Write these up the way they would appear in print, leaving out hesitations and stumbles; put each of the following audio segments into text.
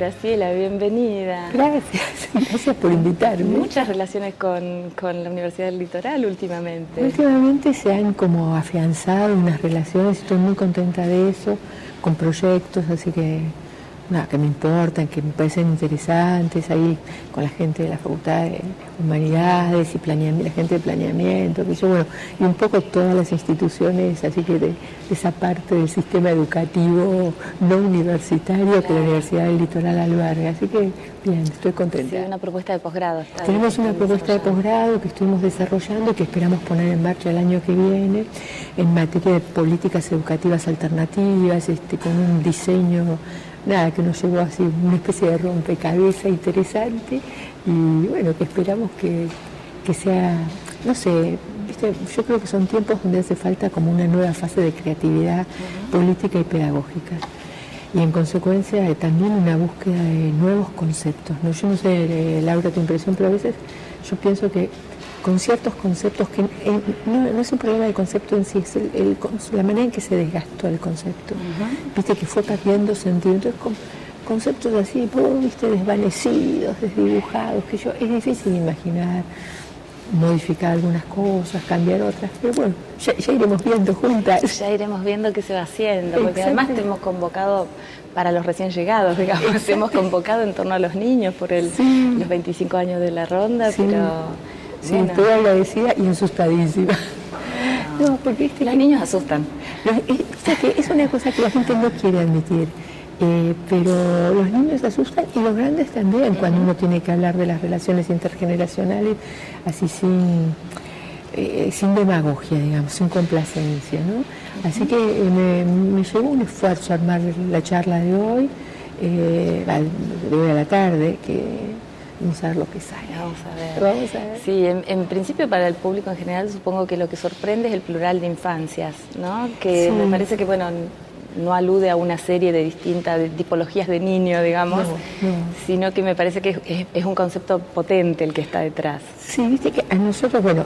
Graciela, bienvenida. Gracias por invitarme. Muchas relaciones con la Universidad del Litoral últimamente. Últimamente se han como afianzado unas relaciones, estoy muy contenta de eso, con proyectos, así que nada, que me importan, que me parecen interesantes, ahí con la gente de la Facultad de Humanidades y la gente de planeamiento, que yo, bueno, y un poco todas las instituciones, así que de esa parte del sistema educativo no universitario que la Universidad del Litoral alberga, así que bien, estoy contenta. Sí, una propuesta de posgrado. Tenemos una propuesta de posgrado que estuvimos desarrollando y que esperamos poner en marcha el año que viene en materia de políticas educativas alternativas, con un diseño que nos llevó así una especie de rompecabezas interesante y bueno, que esperamos que sea, no sé, ¿viste? Yo creo que son tiempos donde hace falta como una nueva fase de creatividad política y pedagógica y en consecuencia también una búsqueda de nuevos conceptos, ¿no? Yo no sé, Laura, tu impresión, pero a veces yo pienso que con ciertos conceptos que no es un problema del concepto en sí, es la manera en que se desgastó el concepto. Viste que fue perdiendo sentido. Entonces con conceptos así, viste, desvanecidos, desdibujados, que es difícil imaginar, modificar algunas cosas, cambiar otras, pero bueno, ya iremos viendo juntas. Ya iremos viendo qué se va haciendo, porque además te hemos convocado para los recién llegados, digamos, te hemos convocado en torno a los niños por los 25 años de la ronda, pero... Sí, estoy agradecida y asustadísima. No, porque los niños asustan. Es una cosa que la gente no quiere admitir, pero los niños asustan y los grandes también, cuando uno tiene que hablar de las relaciones intergeneracionales, así sin demagogia, digamos, sin complacencia, ¿no? Así que me llevó un esfuerzo armar la charla de hoy, de hoy a la tarde, que... Vamos a ver lo que sale. Vamos a ver. Sí, en principio para el público en general supongo que lo que sorprende es el plural de infancias, ¿no? Que me parece que, bueno, no alude a una serie de distintas tipologías de niño, digamos, sino que me parece que es un concepto potente el que está detrás. Sí, viste que a nosotros, bueno,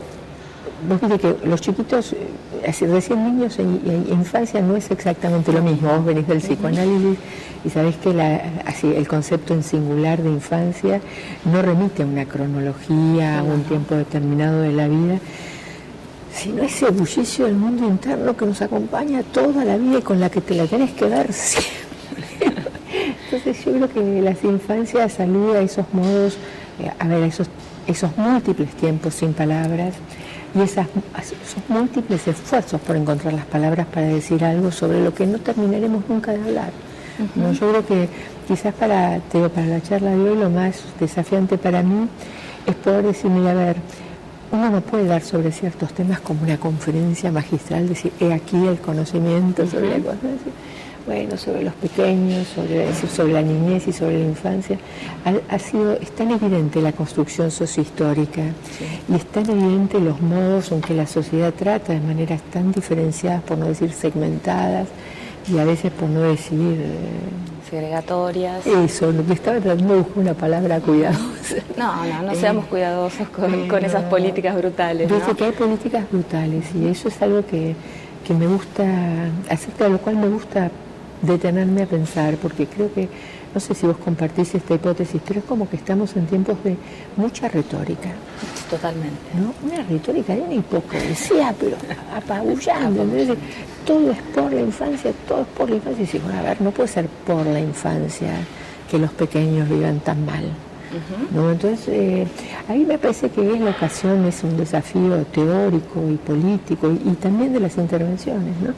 vos viste que los chiquitos, recién niños e infancia no es exactamente lo mismo. Vos venís del psicoanálisis y sabés que el concepto en singular de infancia no remite a una cronología, a un tiempo determinado de la vida, sino ese bullicio del mundo interno que nos acompaña toda la vida y con la que te la tenés que dar siempre. Entonces yo creo que las infancias saluda a esos modos, esos múltiples tiempos sin palabras, y esos múltiples esfuerzos por encontrar las palabras para decir algo sobre lo que no terminaremos nunca de hablar. ¿No? Yo creo que quizás para la charla de hoy lo más desafiante para mí es poder decir, mira, a ver, uno no puede dar sobre ciertos temas como una conferencia magistral, decir, he aquí el conocimiento sobre la cosa, bueno, sobre los pequeños, sobre la niñez y sobre la infancia. Es tan evidente la construcción sociohistórica y es tan evidente los modos en que la sociedad trata de maneras tan diferenciadas, por no decir segmentadas, y a veces por no decir... segregatorias. Eso, lo que estaba tratando de buscar una palabra cuidadosa. No seamos cuidadosos con esas políticas brutales. Dice que hay políticas brutales y eso es algo que me gusta, acerca de lo cual me gusta detenerme a pensar, porque creo que, no sé si vos compartís esta hipótesis, pero es como que estamos en tiempos de mucha retórica. Totalmente. ¿No? Una retórica de una hipocresía, pero apabullando. Entonces, todo es por la infancia, todo es por la infancia. Y decís, bueno, a ver, no puede ser por la infancia que los pequeños vivan tan mal. ¿No? Entonces, ahí me parece que la ocasión es un desafío teórico y político y también de las intervenciones, ¿no?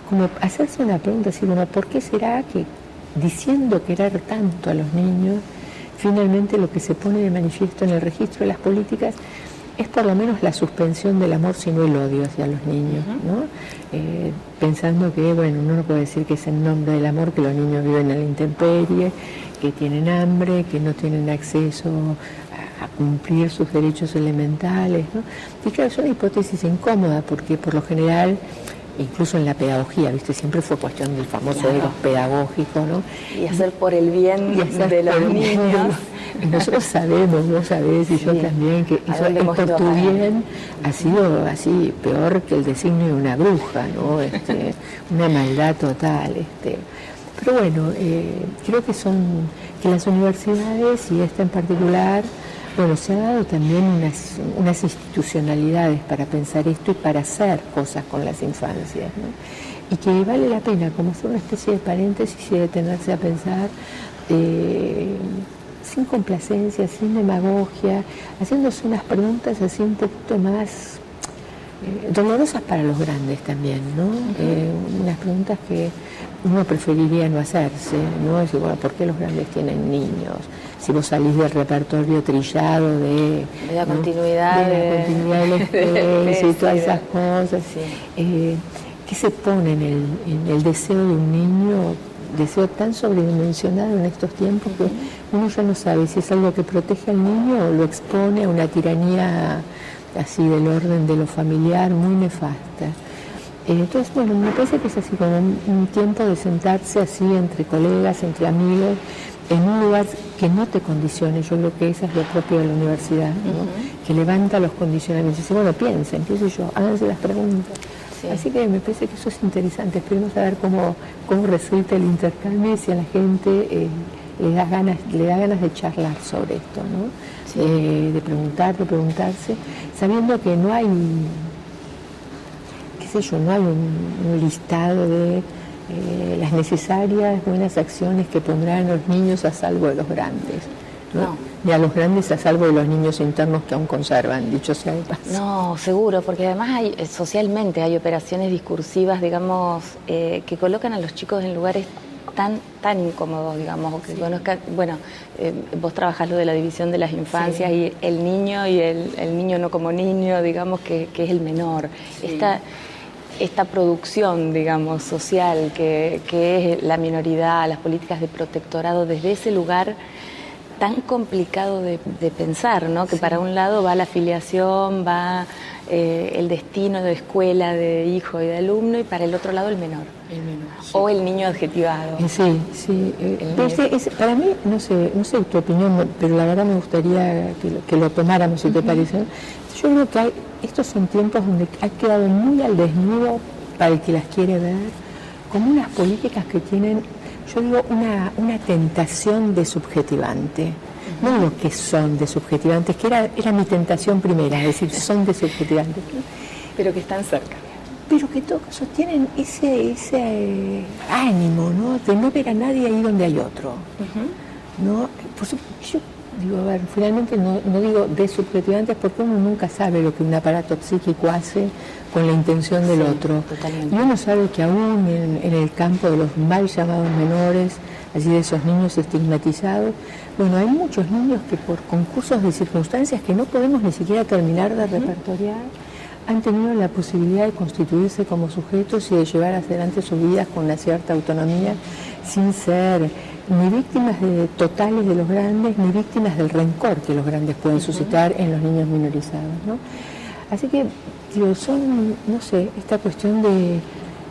Como hacerse una pregunta así, bueno, ¿por qué será que diciendo querer tanto a los niños, finalmente lo que se pone de manifiesto en el registro de las políticas es por lo menos la suspensión del amor, sino el odio hacia los niños, ¿no? Pensando que, bueno, uno no puede decir que es en nombre del amor que los niños viven en la intemperie, que tienen hambre, que no tienen acceso a cumplir sus derechos elementales, ¿no? Y claro, es una hipótesis incómoda porque por lo general, incluso en la pedagogía, ¿viste? Siempre fue cuestión del famoso eros pedagógico, ¿no? Y hacer por el bien de los niños. Y nosotros sabemos, vos sabés, y yo también, que eso es por tu bien ha sido así peor que el designio de una bruja, ¿no? Una maldad total. Pero bueno, creo que las universidades, y esta en particular, bueno, se ha dado también unas institucionalidades para pensar esto y para hacer cosas con las infancias, ¿no? Y que vale la pena como hacer una especie de paréntesis y detenerse a pensar sin complacencia, sin demagogia, haciéndose unas preguntas así un poquito más dolorosas para los grandes también, ¿no? Unas preguntas que uno preferiría no hacerse, ¿no? Decir, bueno, ¿por qué los grandes tienen niños? Si vos salís del repertorio trillado de la continuidad, de la continuidad de la especie y todas esas cosas, sí. ¿Qué se pone en el deseo de un niño? Deseo tan sobredimensionado en estos tiempos que uno ya no sabe si es algo que protege al niño o lo expone a una tiranía así del orden de lo familiar muy nefasta. Entonces, bueno, me parece que es así como un tiempo de sentarse así entre colegas, entre amigos, en un lugar que no te condicione. Yo creo que eso es lo propio de la universidad, ¿no? Que levanta los condicionamientos. Dice, bueno, piensen, qué sé yo, háganse las preguntas. Sí. Así que me parece que eso es interesante. Esperemos a ver cómo resulta el intercambio y si a la gente le da ganas de charlar sobre esto, ¿no? Sí. De preguntarse, sabiendo que no hay, qué sé yo, no hay un listado de las necesarias buenas acciones que pondrán a los niños a salvo de los grandes, ¿no? Ni a los grandes a salvo de los niños internos que aún conservan, dicho sea de paso. No, seguro, porque además socialmente hay operaciones discursivas, digamos, que colocan a los chicos en lugares tan incómodos, digamos, o que conozcan, bueno, vos trabajás lo de la división de las infancias, sí. Y el niño y el niño no como niño, digamos, que es el menor. Sí. Esta producción, digamos, social, que es la minoridad, las políticas de protectorado, desde ese lugar tan complicado de pensar, ¿no? Que sí. Para un lado va la afiliación, va el destino de escuela, de hijo y de alumno, y para el otro lado el menor. Sí. O el niño adjetivado. Sí. Para mí, no sé tu opinión, pero la verdad me gustaría que lo tomáramos, si te parece. Yo creo que estos son tiempos donde ha quedado muy al desnudo, para el que las quiere ver, como unas políticas que tienen, yo digo, una tentación de subjetivante. No lo que son de subjetivantes, que era mi tentación primera, es decir, son de subjetivantes. Pero que están cerca. Pero que en todo caso tienen ese ánimo, ¿no? De no ver a nadie ahí donde hay otro. ¿No? Por supuesto, yo digo, a ver, finalmente no digo de subjetivantes porque uno nunca sabe lo que un aparato psíquico hace con la intención del otro. Totalmente. Y uno sabe que aún en el campo de los mal llamados menores, así de esos niños estigmatizados, bueno, hay muchos niños que por concursos de circunstancias que no podemos ni siquiera terminar de repertoriar, han tenido la posibilidad de constituirse como sujetos y de llevar adelante sus vidas con una cierta autonomía, sin ser ni víctimas totales de los grandes, ni víctimas del rencor que los grandes pueden suscitar en los niños minorizados, ¿no? Así que, digo, no sé, esta cuestión de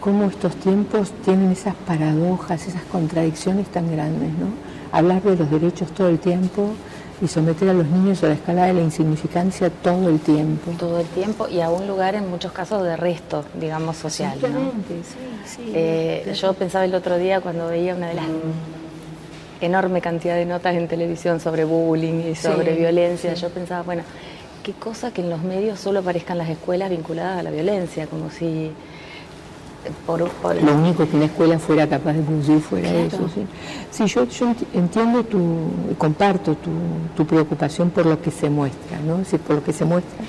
cómo estos tiempos tienen esas paradojas, esas contradicciones tan grandes, ¿no? Hablar de los derechos todo el tiempo y someter a los niños a la escala de la insignificancia todo el tiempo. Todo el tiempo y a un lugar en muchos casos de resto, digamos, social, ¿no? Sí. Yo pensaba el otro día cuando veía una de las enorme cantidad de notas en televisión sobre bullying y sobre violencia, yo pensaba, bueno, qué cosa que en los medios solo aparezcan las escuelas vinculadas a la violencia, como si lo único que una escuela fuera capaz de producir fuera eso. Sí, yo entiendo comparto tu preocupación por lo que se muestra, ¿no? Es decir, por lo que se muestra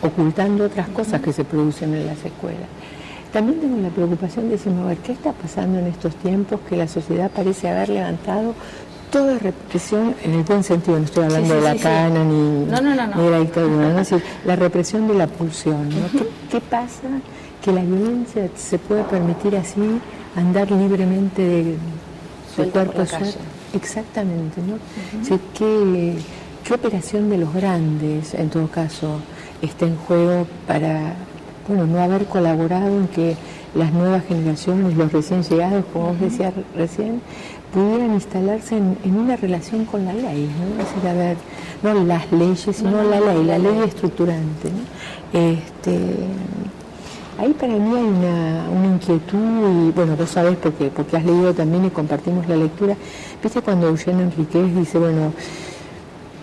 ocultando otras cosas que se producen en las escuelas. También tengo la preocupación de decirme, a ver, ¿qué está pasando en estos tiempos que la sociedad parece haber levantado toda represión, en el buen sentido, no estoy hablando de la cana ni de la dictadura, ¿no? Es decir, la represión de la pulsión, ¿no? ¿Qué pasa? Que la violencia se puede permitir así andar libremente de cuerpo a suerte. Exactamente, ¿no? O sea, ¿qué operación de los grandes, en todo caso, está en juego para, bueno, no haber colaborado en que las nuevas generaciones, los recién llegados, como vos decías recién, pudieran instalarse en una relación con la ley, ¿no? Es decir, a ver, no las leyes, sino la ley estructurante, ¿no? ahí para mí hay una inquietud, y bueno, vos sabés porque has leído también y compartimos la lectura. Viste cuando Eugene Enríquez dice, bueno,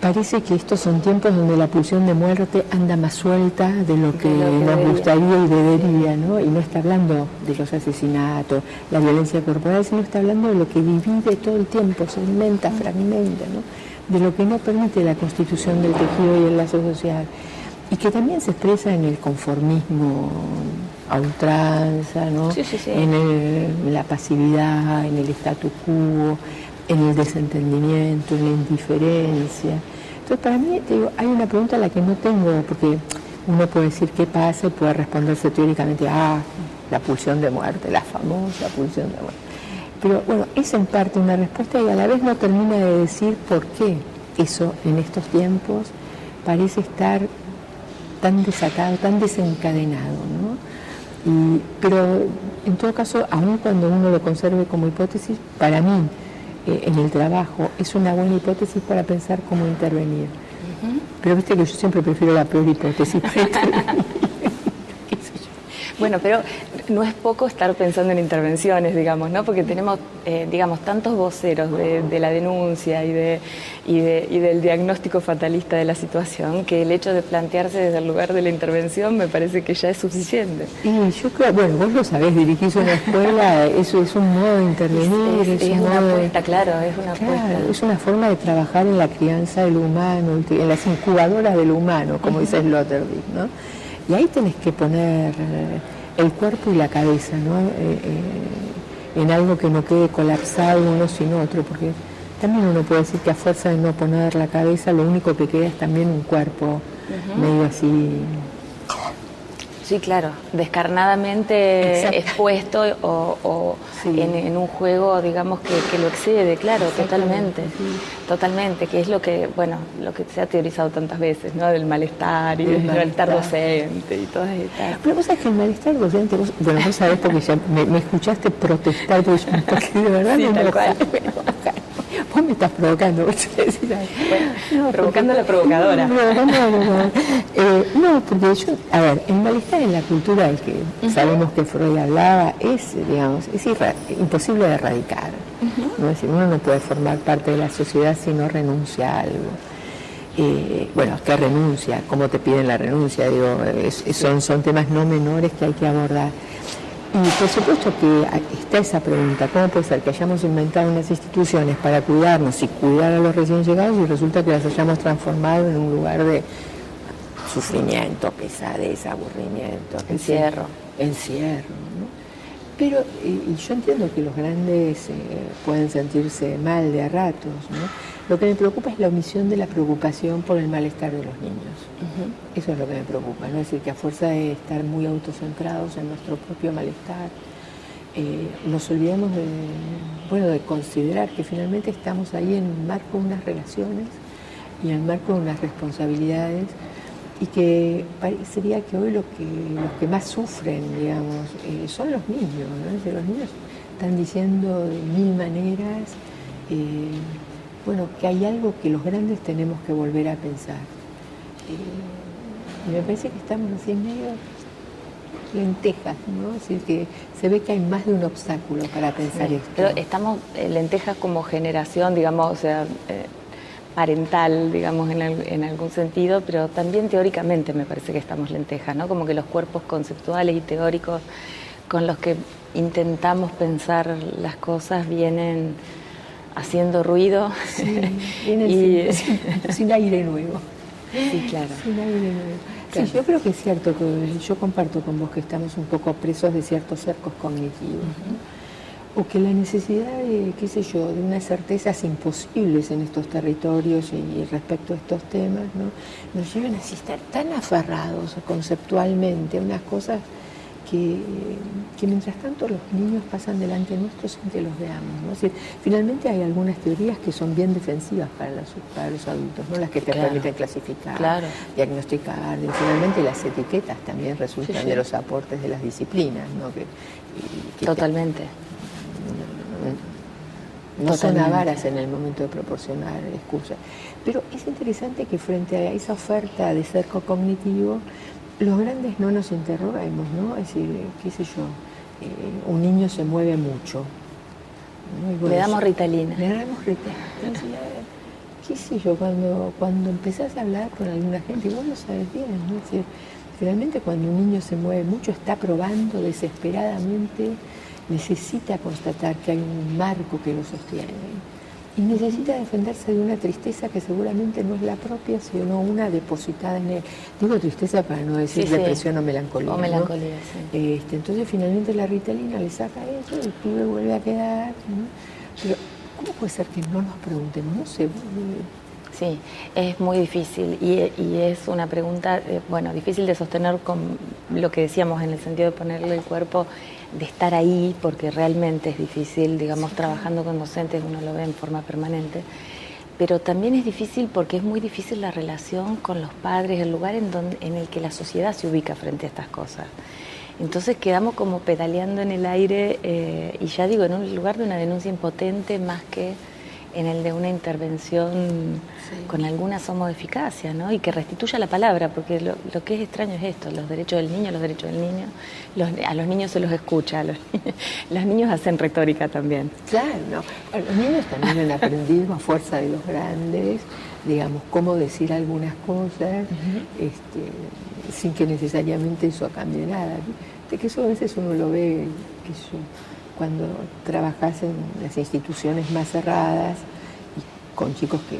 parece que estos son tiempos donde la pulsión de muerte anda más suelta de lo que nos gustaría y debería, ¿no? Y no está hablando de los asesinatos, la violencia corporal, sino está hablando de lo que divide todo el tiempo, segmenta, fragmenta, ¿no? De lo que no permite la constitución del tejido y el lazo social. Y que también se expresa en el conformismo a ultranza, ¿no? En la pasividad, en el statu quo, en el desentendimiento, en la indiferencia. Entonces, para mí, te digo, hay una pregunta a la que no tengo, porque uno puede decir qué pasa y puede responderse teóricamente, la pulsión de muerte, la famosa pulsión de muerte. Pero bueno, es en parte una respuesta y a la vez no termina de decir por qué eso en estos tiempos parece estar tan desatado, tan desencadenado, ¿no? Pero en todo caso, aun cuando uno lo conserve como hipótesis, para mí, en el trabajo, es una buena hipótesis para pensar cómo intervenir. Pero viste que yo siempre prefiero la peor hipótesis para intervenir. Bueno, pero no es poco estar pensando en intervenciones, digamos, ¿no? Porque tenemos, digamos, tantos voceros de la denuncia y del diagnóstico fatalista de la situación, que el hecho de plantearse desde el lugar de la intervención me parece que ya es suficiente. Y yo creo, bueno, vos lo sabés, dirigís una escuela, eso es un modo de intervenir. Es una apuesta, claro, es una apuesta. Es una forma de trabajar en la crianza del humano, en las incubadoras del humano, como dice Sloterdijk, ¿no? Y ahí tenés que poner el cuerpo y la cabeza, ¿no? En algo que no quede colapsado uno sin otro, porque también uno puede decir que a fuerza de no poner la cabeza, lo único que queda es también un cuerpo medio así. Sí, claro, descarnadamente expuesto o en un juego, digamos, que lo excede, claro, totalmente, que es lo que, bueno, lo que se ha teorizado tantas veces, ¿no? Del malestar y del malestar docente y todas estas. Pero vos sabés que el malestar docente, vos sabés porque ya me escuchaste protestar, porque de verdad sí, tal cual. Vos me estás provocando. Bueno, provocando a la provocadora. No, porque yo, a ver, el malestar en la cultura del que sabemos que Freud hablaba es, digamos, imposible de erradicar. ¿No? Es decir, uno no puede formar parte de la sociedad si no renuncia a algo. Bueno, ¿qué renuncia? ¿Cómo te piden la renuncia? Digo, son temas no menores que hay que abordar. Y por supuesto que está esa pregunta, ¿cómo puede ser que hayamos inventado unas instituciones para cuidarnos y cuidar a los recién llegados y resulta que las hayamos transformado en un lugar de sufrimiento, pesadez, aburrimiento, encierro, ¿no? Pero, y yo entiendo que los grandes pueden sentirse mal de a ratos, ¿no? Lo que me preocupa es la omisión de la preocupación por el malestar de los niños. Eso es lo que me preocupa, ¿no? Es decir, que a fuerza de estar muy autocentrados en nuestro propio malestar, nos olvidamos de considerar que finalmente estamos ahí en el marco de unas relaciones y en el marco de unas responsabilidades, y que parecería que hoy los que más sufren, digamos, son los niños, ¿no? Es decir, los niños están diciendo de mil maneras, que hay algo que los grandes tenemos que volver a pensar. Y me parece que estamos así medio lentejas, ¿no? Es decir, que se ve que hay más de un obstáculo para pensar esto. Pero estamos lentejas como generación, digamos, o sea, parental, digamos, en algún sentido, pero también teóricamente me parece que estamos lentejas, ¿no? Como que los cuerpos conceptuales y teóricos con los que intentamos pensar las cosas vienen haciendo ruido. Sí, vienen sin aire nuevo. Sí, claro. Sin aire nuevo. Claro. Sí, yo creo que es cierto, que yo comparto con vos que estamos un poco presos de ciertos cercos cognitivos, ¿no? O que la necesidad de, de unas certezas imposibles en estos territorios y respecto a estos temas, ¿no? Nos llevan a estar tan aferrados conceptualmente a unas cosas que mientras tanto los niños pasan delante nuestro sin que los veamos, ¿no? Es decir, finalmente hay algunas teorías que son bien defensivas para los adultos, ¿no? Las que te permiten clasificar, diagnosticar, y finalmente las etiquetas también resultan de los aportes de las disciplinas, ¿no? Totalmente. No son avaras en el momento de proporcionar excusas. Pero es interesante que frente a esa oferta de cerco cognitivo los grandes no nos interroguemos, ¿no? Es decir, qué sé yo, un niño se mueve mucho, ¿no? Le damos Ritalina. Le damos Ritalina. Entonces, qué sé yo, cuando empezás a hablar con alguna gente, y vos lo sabes bien, ¿no? Es decir, realmente cuando un niño se mueve mucho está probando desesperadamente, necesita constatar que hay un marco que lo sostiene y necesita defenderse de una tristeza que seguramente no es la propia, sino una depositada en él. Digo tristeza para no decir depresión o melancolía. O melancolía, ¿no? sí. Entonces finalmente la Ritalina le saca eso, el pibe vuelve a quedar, ¿no? Pero ¿cómo puede ser que no nos preguntemos? No sé. Sí, es muy difícil y es una pregunta, bueno, difícil de sostener con lo que decíamos en el sentido de ponerle el cuerpo, de estar ahí, porque realmente es difícil, digamos, trabajando con docentes uno lo ve en forma permanente, pero también es difícil porque es muy difícil la relación con los padres, el lugar en el que la sociedad se ubica frente a estas cosas. Entonces quedamos como pedaleando en el aire y ya digo, en un lugar de una denuncia impotente más que en el de una intervención con algún asomo de eficacia, ¿no? Y que restituya la palabra, porque lo que es extraño es esto, los derechos del niño, a los niños se los escucha, los niños hacen retórica también. Claro, no. Los niños también han aprendido a fuerza de los grandes, digamos, cómo decir algunas cosas, sin que necesariamente eso cambie nada. De que eso a veces uno lo ve, cuando trabajas en las instituciones más cerradas y con chicos que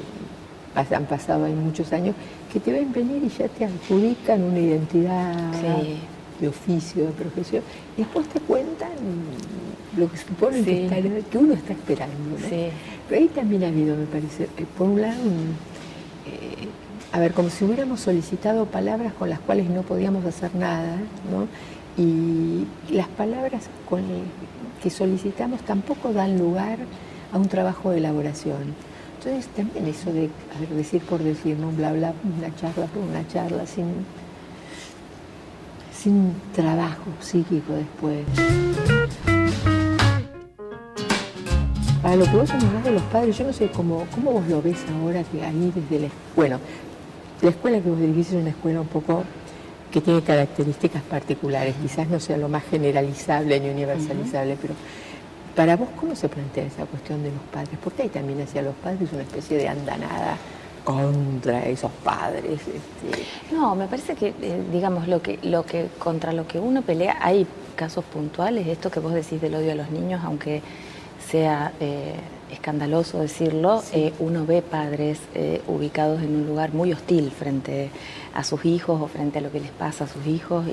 han pasado ahí muchos años, que te ven venir y ya te adjudican una identidad de oficio, de profesión, y después te cuentan lo que suponen que uno está esperando, ¿no? Sí. Pero ahí también ha habido, me parece, por un lado, a ver, como si hubiéramos solicitado palabras con las cuales no podíamos hacer nada, ¿no? Y las palabras que solicitamos tampoco dan lugar a un trabajo de elaboración. Entonces también eso de decir por decir, ¿no? Bla, bla, una charla por una charla, sin trabajo psíquico después. Para lo que vos hablás de los padres, yo no sé cómo vos lo ves ahora que ahí desde la escuela que vos dirigís es una escuela un poco que tiene características particulares, quizás no sea lo más generalizable ni universalizable, pero para vos, ¿cómo se plantea esa cuestión de los padres? Porque hay también hacia los padres una especie de andanada contra esos padres. No, me parece que, digamos, contra lo que uno pelea, hay casos puntuales, esto que vos decís del odio a los niños, aunque sea escandaloso decirlo, uno ve padres ubicados en un lugar muy hostil frente a sus hijos o frente a lo que les pasa a sus hijos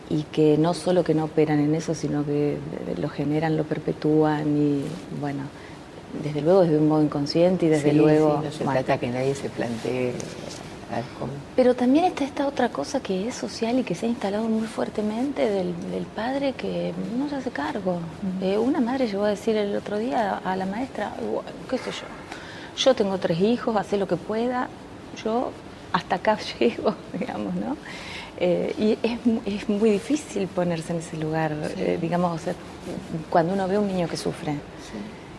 y que no solo que no operan en eso, sino que lo generan, lo perpetúan y bueno, desde luego desde un modo inconsciente y desde luego... no se trata que nadie se plantee... Pero también está esta otra cosa que es social y que se ha instalado muy fuertemente del padre que no se hace cargo. Una madre llegó a decir el otro día a la maestra, bueno, qué sé yo tengo 3 hijos, hace lo que pueda, yo hasta acá llego, digamos, ¿no? Y es muy difícil ponerse en ese lugar, digamos, o sea, cuando uno ve a un niño que sufre,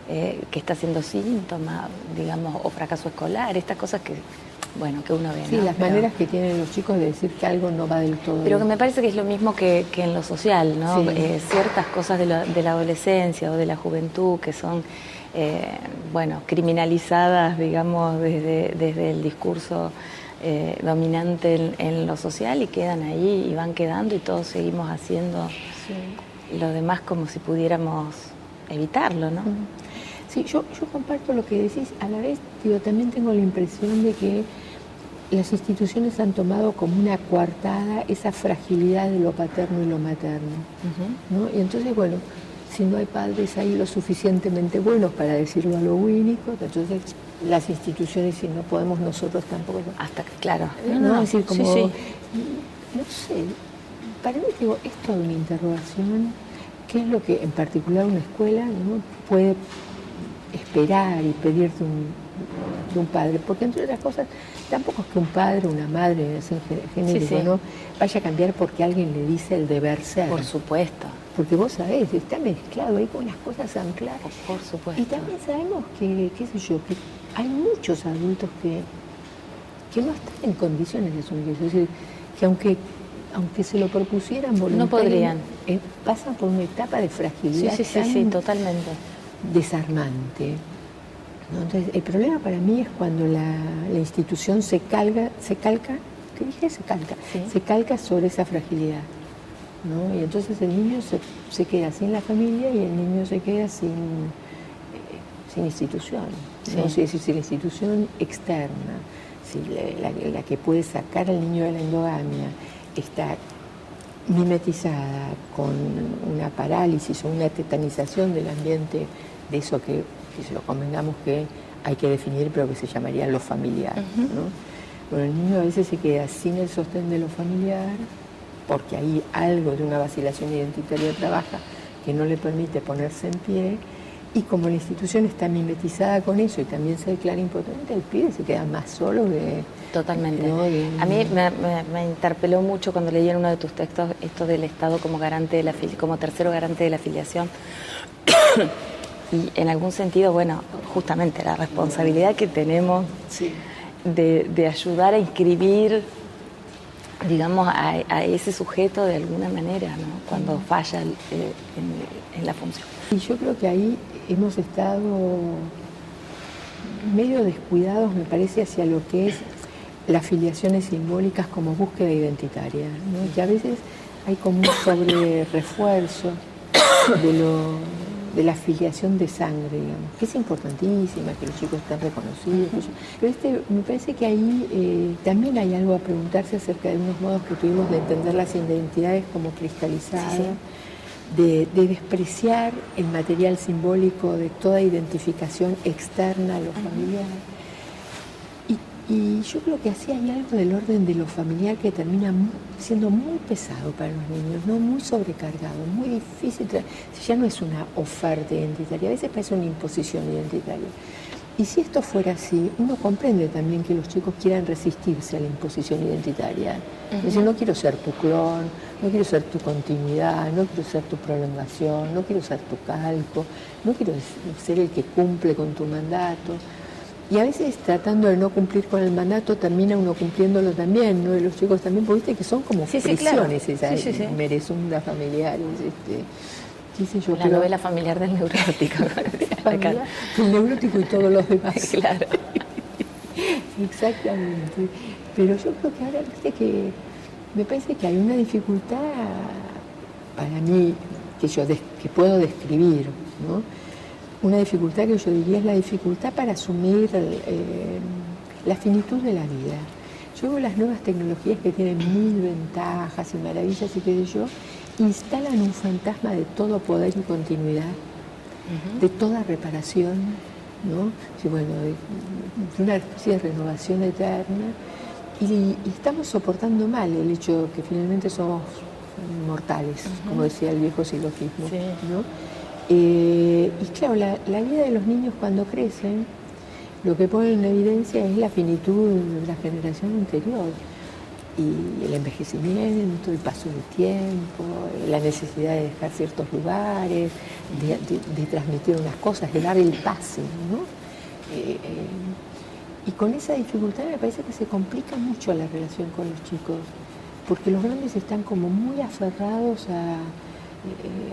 que está haciendo síntomas, digamos, o fracaso escolar, estas cosas que uno ve, sí, ¿no? Las maneras que tienen los chicos de decir que algo no va del todo. Pero que me parece que es lo mismo que en lo social, ¿no? Sí. Ciertas cosas de la adolescencia o de la juventud que son, criminalizadas, digamos, desde el discurso dominante en lo social y quedan ahí y van quedando y todos seguimos haciendo lo demás como si pudiéramos evitarlo, ¿no? Sí, yo comparto lo que decís. A la vez, también tengo la impresión de que las instituciones han tomado como una coartada esa fragilidad de lo paterno y lo materno, ¿no? Y entonces, bueno, si no hay padres ahí lo suficientemente buenos para decirlo a lo Winnicott, entonces las instituciones, si no podemos nosotros tampoco. Hasta que, claro. No, es decir, como, no sé, para mí es toda una interrogación, qué es lo que en particular una escuela, ¿no?, puede esperar y pedir de un padre, porque entre otras cosas tampoco es que un padre o una madre en genérico, ¿no?, vaya a cambiar porque alguien le dice el deber ser. Por supuesto. Porque vos sabés, está mezclado ahí con unas cosas ancladas. Por supuesto. Y también sabemos que, qué sé yo, que hay muchos adultos que no están en condiciones de asumir eso. Es decir, que aunque aunque se lo propusieran voluntariamente, no podrían. Pasan por una etapa de fragilidad sí, totalmente. desarmante, ¿no? Entonces, el problema para mí es cuando la institución se calca sobre esa fragilidad, ¿no? Y entonces el niño se queda sin la familia y el niño se queda sin institución, ¿no? Sí. Es decir, si la institución externa, si la que puede sacar al niño de la endogamia está mimetizada con una parálisis o una tetanización del ambiente, de eso que se lo convengamos que hay que definir, pero que se llamaría lo familiar, ¿no? Bueno, el niño a veces se queda sin el sostén de lo familiar, porque ahí algo de una vacilación identitaria trabaja que no le permite ponerse en pie, y como la institución está mimetizada con eso y también se declara impotente, el pibe se queda más solo que... Totalmente. ¿no? A mí me interpeló mucho cuando leí en uno de tus textos esto del Estado como garante de como tercero garante de la filiación. Y en algún sentido, bueno, justamente la responsabilidad que tenemos de ayudar a inscribir, digamos, a ese sujeto de alguna manera, ¿no? Cuando falla en la función. Y yo creo que ahí hemos estado medio descuidados, me parece, hacia lo que es las filiaciones simbólicas como búsqueda identitaria, ¿no? Que a veces hay como un sobre-refuerzo de la filiación de sangre, digamos, que es importantísima, que los chicos estén reconocidos. Pero me parece que ahí también hay algo a preguntarse acerca de unos modos que tuvimos de entender las identidades como cristalizadas, de despreciar el material simbólico de toda identificación externa a lo familiar. Y yo creo que así hay algo del orden de lo familiar que termina siendo muy pesado para los niños, ¿no? Muy sobrecargado, muy difícil. Si ya no es una oferta identitaria, a veces parece una imposición identitaria. Y si esto fuera así, uno comprende también que los chicos quieran resistirse a la imposición identitaria. Es decir, no quiero ser tu clon, no quiero ser tu continuidad, no quiero ser tu prolongación, no quiero ser tu calco, no quiero ser el que cumple con tu mandato. Y a veces tratando de no cumplir con el mandato termina uno cumpliéndolo también, ¿no? Y los chicos también, porque viste que son como prisiones esas merezundas familiares, qué sé yo. La novela familiar del neurótico. El neurótico y todos los demás. Claro. Exactamente. Pero yo creo que ahora, viste que me parece que hay una dificultad para mí que puedo describir, ¿no? Una dificultad que yo diría es la dificultad para asumir la finitud de la vida. Yo veo las nuevas tecnologías que tienen mil ventajas y maravillas y qué sé yo, instalan un fantasma de todo poder y continuidad, de toda reparación, ¿no? Sí, bueno, de una especie de renovación eterna, y estamos soportando mal el hecho que finalmente somos mortales, como decía el viejo silogismo, ¿no? Y claro, la vida de los niños cuando crecen, lo que ponen en evidencia es la finitud de la generación anterior, y el envejecimiento, el paso del tiempo, la necesidad de dejar ciertos lugares, de transmitir unas cosas, de dar el pase, ¿no? Y con esa dificultad me parece que se complica mucho la relación con los chicos, porque los grandes están como muy aferrados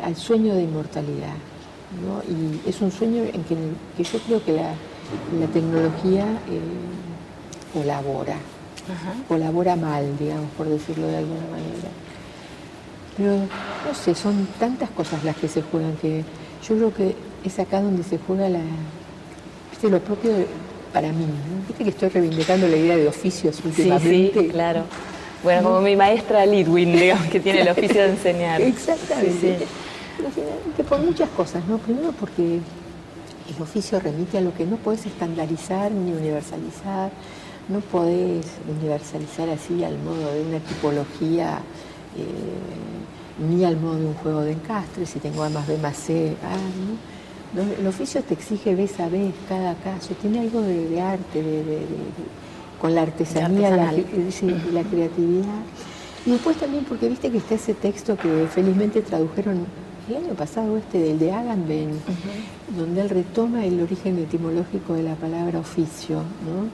al sueño de inmortalidad, ¿no? Y es un sueño en que yo creo que la tecnología colabora mal, digamos, por decirlo de alguna manera. Pero, no sé, son tantas cosas las que se juegan que yo creo que es acá donde se juega ¿viste? Lo propio para mí, ¿no? Viste que estoy reivindicando la idea de oficios últimamente. Sí, claro. Bueno, como mi maestra Lidwin, digamos, que tiene el oficio de enseñar. Exactamente. Que por muchas cosas, ¿no? Primero porque el oficio remite a lo que no podés estandarizar ni universalizar, no podés universalizar así al modo de una tipología, ni al modo de un juego de encastre, si tengo A más B más C, ¿no? El oficio te exige vez a vez, cada caso, tiene algo de arte, con la artesanía, la creatividad. Y después también porque viste que está ese texto que felizmente tradujeron el año pasado, del de Agamben, donde él retoma el origen etimológico de la palabra oficio, ¿no?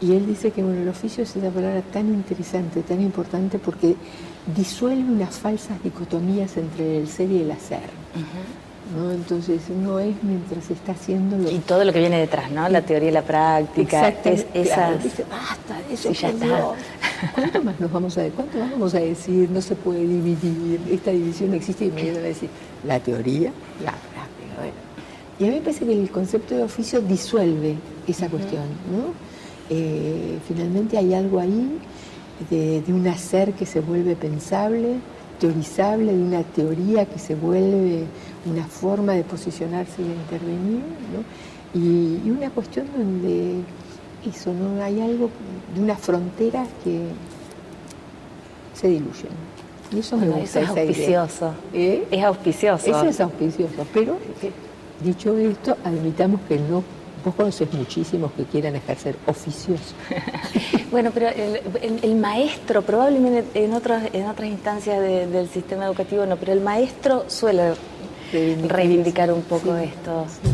Y él dice que bueno, el oficio es esa palabra tan interesante, tan importante, porque disuelve unas falsas dicotomías entre el ser y el hacer. ¿No? Entonces uno es mientras está haciendo lo... Y todo lo que viene detrás, ¿no? La teoría y la práctica. Exactamente, claro, dice, basta de eso, ya está. Dios. ¿Cuánto más vamos a decir? No se puede dividir, esta división no existe, y me vienen a decir la teoría, la práctica. Bueno. Y a mí me parece que el concepto de oficio disuelve esa cuestión, ¿no? Finalmente hay algo ahí de un hacer que se vuelve pensable, teorizable, de una teoría que se vuelve una forma de posicionarse y de intervenir, ¿no? Y una cuestión donde eso, ¿no? Hay algo de unas fronteras que se diluyen. Y eso me gusta, eso es auspicioso. Es auspicioso. Eso es auspicioso, pero dicho esto, admitamos que no. Vos conoces muchísimos que quieran ejercer oficios. Bueno, pero el maestro, probablemente en otras instancias del sistema educativo no, pero el maestro suele reivindicar un poco esto. Sí.